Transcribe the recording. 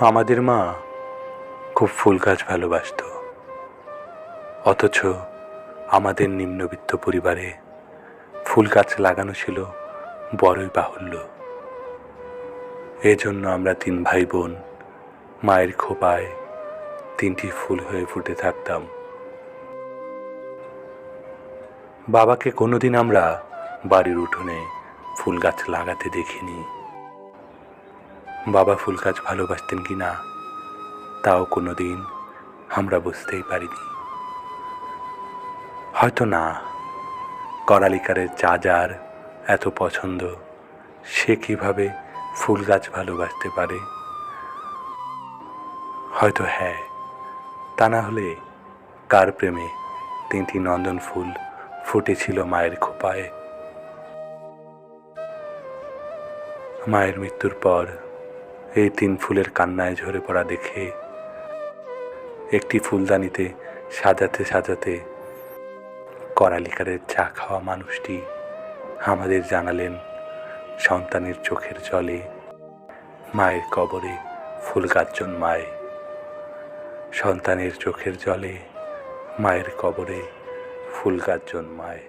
আমাদের মা খুব ফুল গাছ ভালোবাসত, অথচ আমাদের নিম্নবিত্ত পরিবারে ফুল গাছ লাগানো ছিল বড়ই বাহুল্য। এজন্য আমরা 3 ভাই বোন মায়ের খোপায় 3টি ফুল হয়ে ফুটে থাকতাম। বাবাকে কোনোদিন আমরা বাড়ির উঠোনে ফুল গাছ লাগাতে দেখিনি। বাবা ফুল গাছ ভালোবাসতেন কি না তাও কোনোদিন আমরা বুঝতেই পারিনি। হয়তো না, করালিকারের যার এত পছন্দ, সে কিভাবে ফুল গাছ ভালোবাসতে পারে? হয়তো হ্যাঁ, তা না হলে কার প্রেমে 3টি নন্দন ফুল ফুটেছিল মায়ের খোপায়। মায়ের মৃত্যুর পর এই 3 ফুলের কান্নায় ঝরে পড়া দেখে একটি ফুলদানিতে সাজাতে সাজাতে করালিকারের চা খাওয়া মানুষটি আমাদের জানালেন, সন্তানের চোখের জলে মায়ের কবরে ফুল গাছ জন্মায়। সন্তানের চোখের জলে মায়ের কবরে ফুল গাছ জন্মায়।